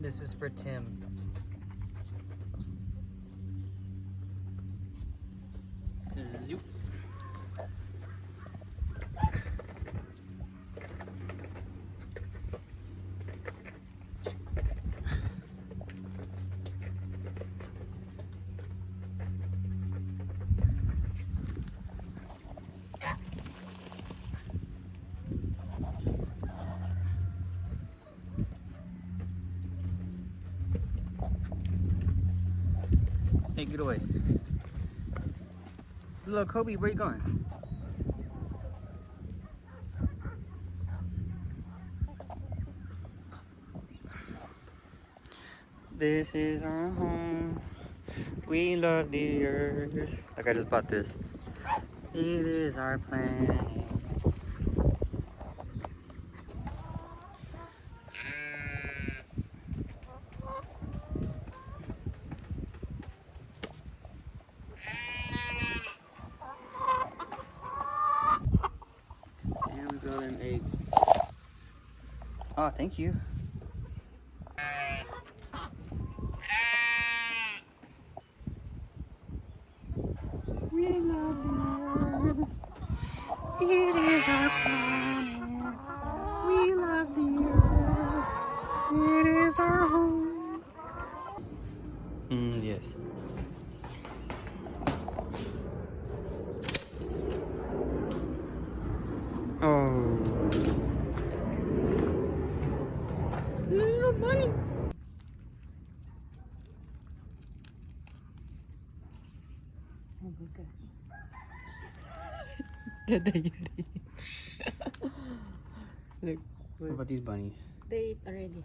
This is for Tim. Zoop. Hey, get away. Little Kobe, where you going? This is our home. We love the earth. Like I just bought this. It is our planet. And we got an egg. Oh, thank you. We love the earth. It is our planet. We love the earth. It is our home. Yes. Oh. Little bunny. Oh my God. Look. What about these bunnies? They ate already.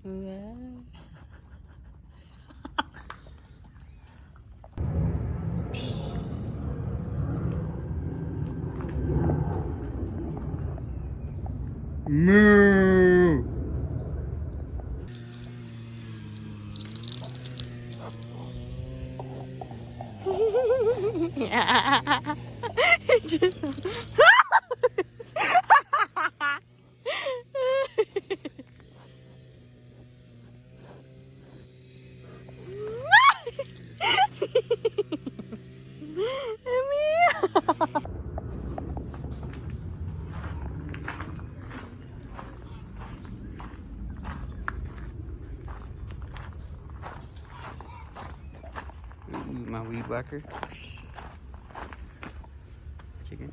Wow. Moo! My weed whacker. Chicken.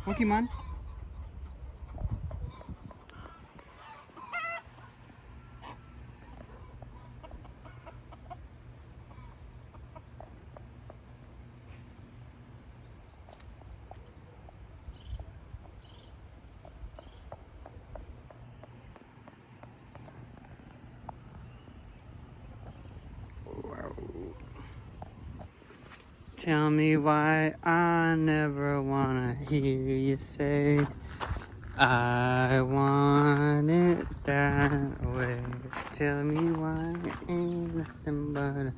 Pokemon. Tell me why I never wanna hear you say I want it that way. Tell me why ain't nothing but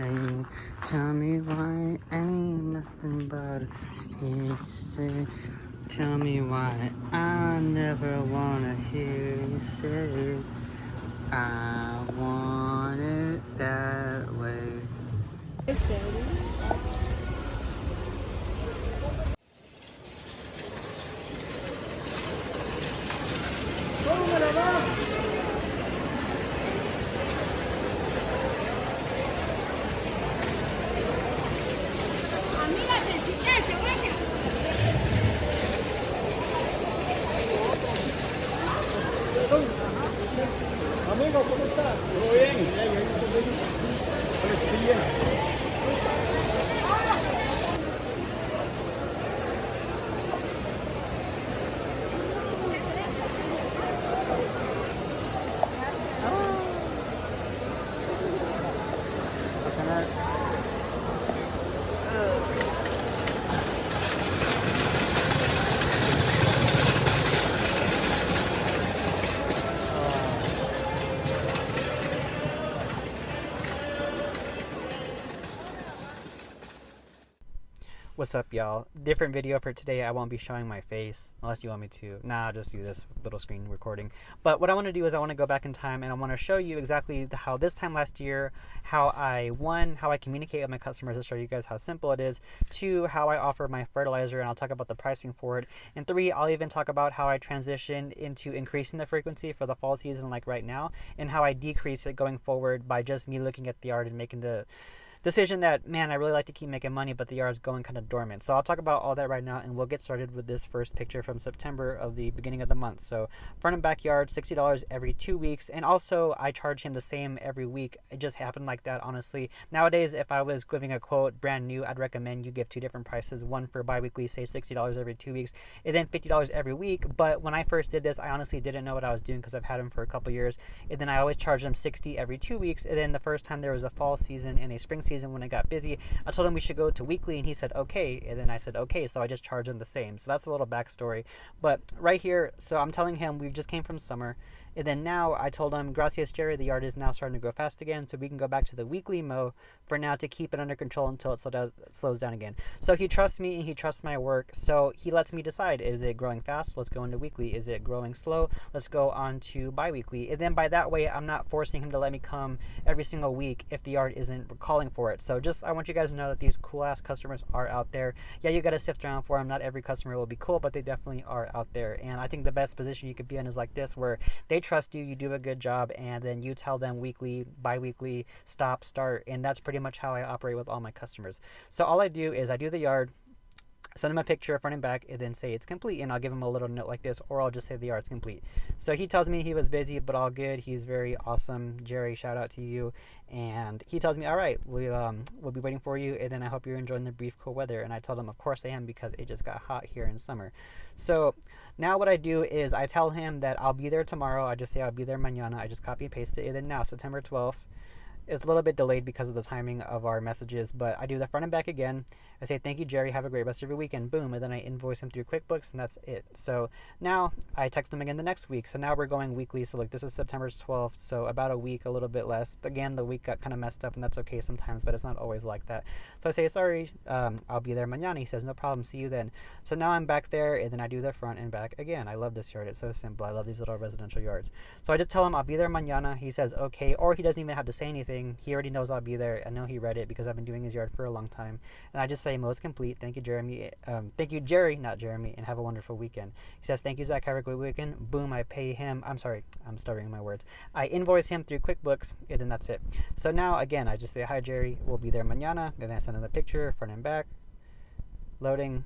a tell me why ain't nothing but a hearsay. Tell me why I never wanna hear you say I want it that way. Amigo, ¿cómo estás? ¿Todo bien? Bien. What's up, y'all? Different video for today. I won't be showing my face unless you want me to. Nah, I'll just do this little screen recording. But what I want to do is I want to go back in time and I want to show you exactly how this time last year, how I communicate with my customers to show you guys how simple it is. 2, how I offer my fertilizer and I'll talk about the pricing for it. And 3, I'll even talk about how I transition into increasing the frequency for the fall season like right now, and how I decrease it going forward by just me looking at the yard and making the decision that, man, I really like to keep making money, but the yard's going kind of dormant. So I'll talk about all that right now, and we'll get started with this first picture from September of the beginning of the month. So front and backyard, $60 every 2 weeks, and also I charge him the same every week. It just happened like that, honestly. Nowadays, if I was giving a quote brand new, I'd recommend you give 2 different prices, one for bi-weekly, say $60 every 2 weeks, and then $50 every week. But when I first did this, I honestly didn't know what I was doing because I've had him for a couple years, and then I always charged him $60 every 2 weeks. And then the first time there was a fall season and a spring season, when it got busy, I told him we should go to weekly, and he said okay, and then I said okay, so I just charged him the same. So that's a little backstory. But right here, so I'm telling him we just came from summer, and then now I told him, gracias Jerry, the yard is now starting to grow fast again, so we can go back to the weekly mow for now to keep it under control until it slows down again. So he trusts me and he trusts my work, so he lets me decide, is it growing fast? Let's go into weekly. Is it growing slow? Let's go on to bi-weekly. And then by that way, I'm not forcing him to let me come every single week if the yard isn't calling for it. So just, I want you guys to know that these cool ass customers are out there. Yeah, you got to sift around for them. Not every customer will be cool, but they definitely are out there. And I think the best position you could be in is like this, where they trust you, you do a good job, and then you tell them weekly, bi-weekly, stop, start, and that's pretty much how I operate with all my customers. So all I do is I do the yard, send him a picture front and back, and then say it's complete, and I'll give him a little note like this, or I'll just say the yard's complete. So he tells me he was busy, but all good. He's very awesome. Jerry, shout out to you. And he tells me, all right, we'll be waiting for you, and then I hope you're enjoying the brief cool weather. And I told him, of course I am, because it just got hot here in summer. So now what I do is I tell him that I'll be there tomorrow. I just say I'll be there mañana. I just copy and paste it. And then now, September 12th, it's a little bit delayed because of the timing of our messages, but I do the front and back again. I say, thank you, Jerry. Have a great rest of your weekend. Boom. And then I invoice him through QuickBooks, and that's it. So now I text him again the next week. So now we're going weekly. So look, this is September 12th. So about a week, a little bit less. Again, the week got kind of messed up, and that's okay sometimes, but it's not always like that. So I say, sorry, I'll be there mañana. He says, no problem. See you then. So now I'm back there, and then I do the front and back again. I love this yard. It's so simple. I love these little residential yards. So I just tell him I'll be there mañana. He says, okay, or he doesn't even have to say anything. He already knows I'll be there. I know he read it because I've been doing his yard for a long time. And I just say, most complete. Thank you, Jeremy. Thank you, Jerry, not Jeremy, and have a wonderful weekend. He says, thank you, Zach. Have a great weekend. Boom, I pay him. I'm sorry, I'm stuttering my words. I invoice him through QuickBooks, and then that's it. So now, again, I just say, hi, Jerry. We'll be there mañana. Then I send him the picture, front and back. Loading.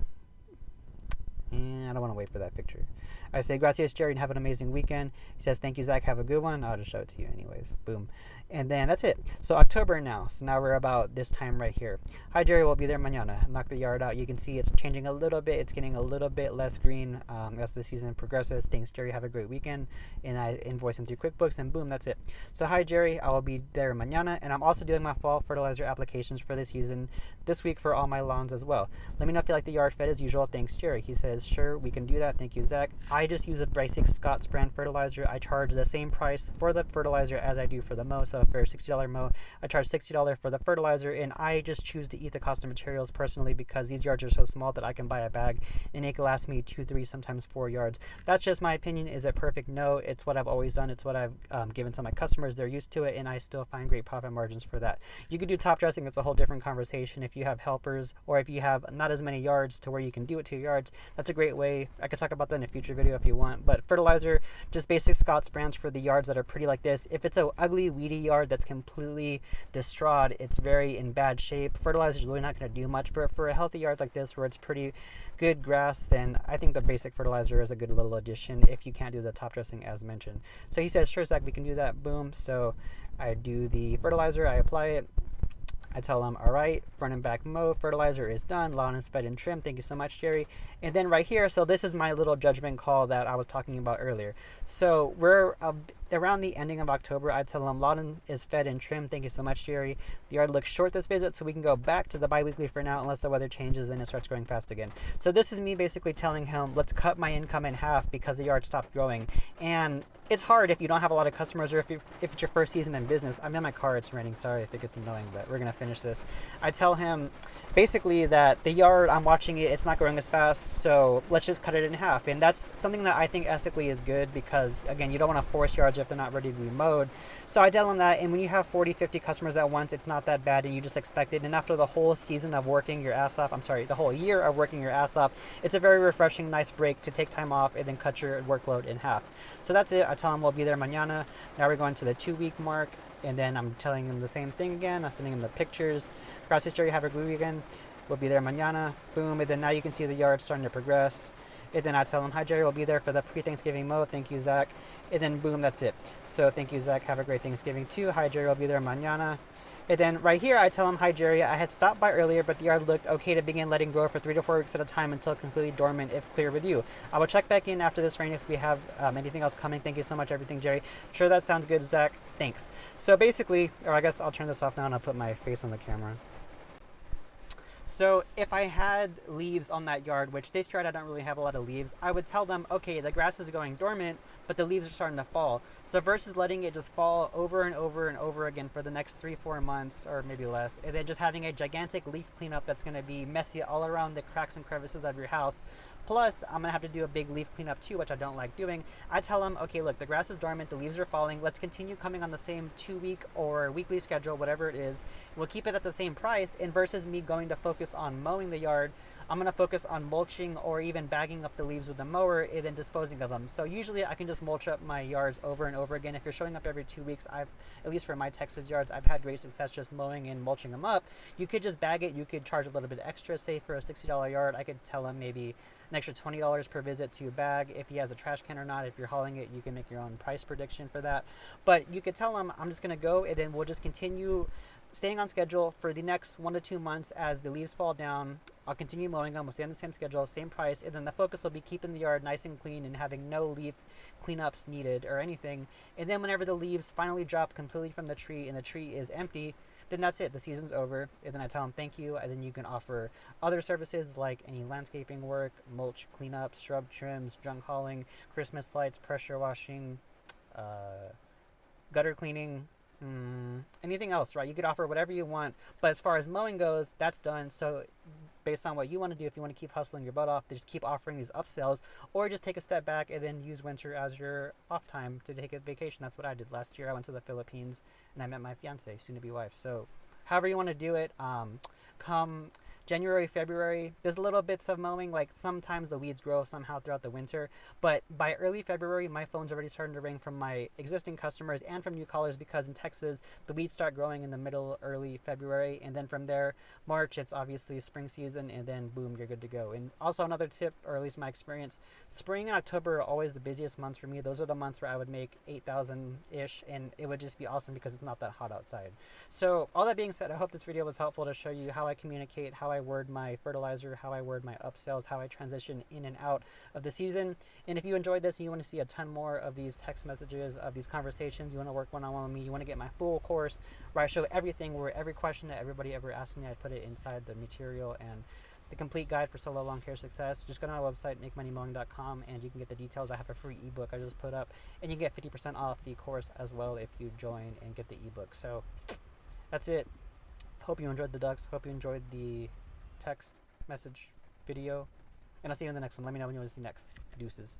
And I don't want to wait for that picture. I say, gracias, Jerry, and have an amazing weekend. He says, thank you, Zach. Have a good one. I'll just show it to you anyways. Boom. And then that's it. So October now. So now we're about this time right here. Hi, Jerry. We'll be there mañana. Knock the yard out. You can see it's changing a little bit. It's getting a little bit less green as the season progresses. Thanks, Jerry. Have a great weekend. And I invoice him through QuickBooks, and boom, that's it. So hi, Jerry. I will be there mañana. And I'm also doing my fall fertilizer applications for this season this week for all my lawns as well. Let me know if you like the yard fed as usual. Thanks, Jerry. He says, sure, we can do that. Thank you, Zach. I just use a basic Scott's brand fertilizer. I charge the same price for the fertilizer as I do for the mow. So for a $60 mow, I charge $60 for the fertilizer, and I just choose to eat the cost of materials personally because these yards are so small that I can buy a bag and it can last me 2, 3, sometimes 4 yards. That's just my opinion. Is it perfect? No. It's what I've always done. It's what I've given to my customers. They're used to it, and I still find great profit margins for that. You could do top dressing. It's a whole different conversation. If you have helpers, or if you have not as many yards to where you can do it to your yards, that's a great way. I could talk about that in a future video if you want. But fertilizer, just basic Scott's brands for the yards that are pretty like this. If it's an ugly, weedy yard that's completely distraught, it's very in bad shape, fertilizer is really not going to do much. But for a healthy yard like this where it's pretty good grass, then I think the basic fertilizer is a good little addition if you can't do the top dressing as mentioned. So he says, sure, Zach, we can do that. Boom. So I do the fertilizer, I apply it. I tell them, all right, front and back mow, fertilizer is done, lawn is fed and trimmed. Thank you so much, Jerry. And then right here, so this is my little judgment call that I was talking about earlier. So we're around the ending of October, I'd tell him lawn is fed and trimmed. Thank you so much, Jerry. The yard looks short this visit, so we can go back to the bi-weekly for now unless the weather changes and it starts growing fast again. So this is me basically telling him, let's cut my income in half because the yard stopped growing. And it's hard if you don't have a lot of customers or if it's your first season in business. I'm in my car, it's raining. Sorry if it gets annoying, but we're going to finish this. I tell him basically that the yard, I'm watching it, it's not growing as fast, so let's just cut it in half. And that's something that I think ethically is good because, again, you don't want to force yards if they're not ready to be mowed. So I tell him that, and when you have 40, 50 customers at once, it's not that bad and you just expect it. And after the whole season of working your ass off, the whole year of working your ass off, it's a very refreshing, nice break to take time off and then cut your workload in half. So that's it. I tell him we'll be there mañana. Now we're going to the 2-week mark, and then I'm telling him the same thing again. I'm sending him the pictures. Gracias, Jerry. Have a good weekend. We'll be there mañana. Boom. And then now you can see the yard starting to progress. And then I tell him, hi, Jerry, we'll be there for the pre-Thanksgiving mow. Thank you, Zach. And then boom, that's it. So thank you, Zach. Have a great Thanksgiving too. Hi, Jerry, we'll be there mañana. And then right here, I tell him, hi, Jerry, I had stopped by earlier, but the yard looked okay to begin letting grow for 3 to 4 weeks at a time until completely dormant, if clear with you. I will check back in after this rain if we have anything else coming. Thank you so much, everything, Jerry. Sure, that sounds good, Zach. Thanks. So basically, or I guess I'll turn this off now and I'll put my face on the camera. So if I had leaves on that yard, which this yard I don't really have a lot of leaves, I would tell them, okay, the grass is going dormant, but the leaves are starting to fall. So versus letting it just fall over and over and over again for the next 3-4 months, or maybe less, and then just having a gigantic leaf cleanup that's going to be messy all around the cracks and crevices of your house. Plus, I'm going to have to do a big leaf cleanup too, which I don't like doing. I tell them, okay, look, the grass is dormant, the leaves are falling. Let's continue coming on the same 2-week or weekly schedule, whatever it is. We'll keep it at the same price. And versus me going to focus on mowing the yard, I'm going to focus on mulching or even bagging up the leaves with the mower and then disposing of them. So usually I can just mulch up my yards over and over again. If you're showing up every 2 weeks, at least for my Texas yards, I've had great success just mowing and mulching them up. You could just bag it. You could charge a little bit extra. Say for a $60 yard, I could tell him maybe an extra $20 per visit to bag if he has a trash can or not. If you're hauling it, you can make your own price prediction for that. But you could tell him, I'm just going to go and then we'll just continue staying on schedule for the next 1 to 2 months. As the leaves fall down, I'll continue mowing them. We'll stay on the same schedule, same price, and then the focus will be keeping the yard nice and clean and having no leaf cleanups needed or anything. And then whenever the leaves finally drop completely from the tree and the tree is empty, then that's it. The season's over. And then I tell them thank you, and then you can offer other services like any landscaping work, mulch cleanup, shrub trims, junk hauling, Christmas lights, pressure washing, gutter cleaning, anything else, right? You could offer whatever you want. But as far as mowing goes, that's done. So based on what you want to do, if you want to keep hustling your butt off, just keep offering these upsells, or just take a step back and then use winter as your off time to take a vacation. That's what I did last year. I went to the Philippines and I met my fiance, soon to be wife. So however you want to do it, come January, February, there's little bits of mowing. Like sometimes the weeds grow somehow throughout the winter, but by early February, my phone's already starting to ring from my existing customers and from new callers, because in Texas, the weeds start growing in the middle, early February. And then from there, March, it's obviously spring season, and then boom, you're good to go. And also another tip, or at least my experience, spring and October are always the busiest months for me. Those are the months where I would make 8,000-ish, and it would just be awesome because it's not that hot outside. So all that being said, I hope this video was helpful to show you how I communicate, how I word my fertilizer, how I word my upsells, how I transition in and out of the season. And if you enjoyed this and you want to see a ton more of these text messages, of these conversations, you want to work one-on-one with me, you want to get my full course where I show everything, where every question that everybody ever asked me, I put it inside the material and the complete guide for solo lawn care success, just go to my website, makemoneymowing.com, and you can get the details. I have a free ebook I just put up, and you get 50% off the course as well if you join and get the ebook. So that's it. Hope you enjoyed the ducks. Hope you enjoyed the text message video, and I'll see you in the next one. Let me know when you want to see next. Deuces.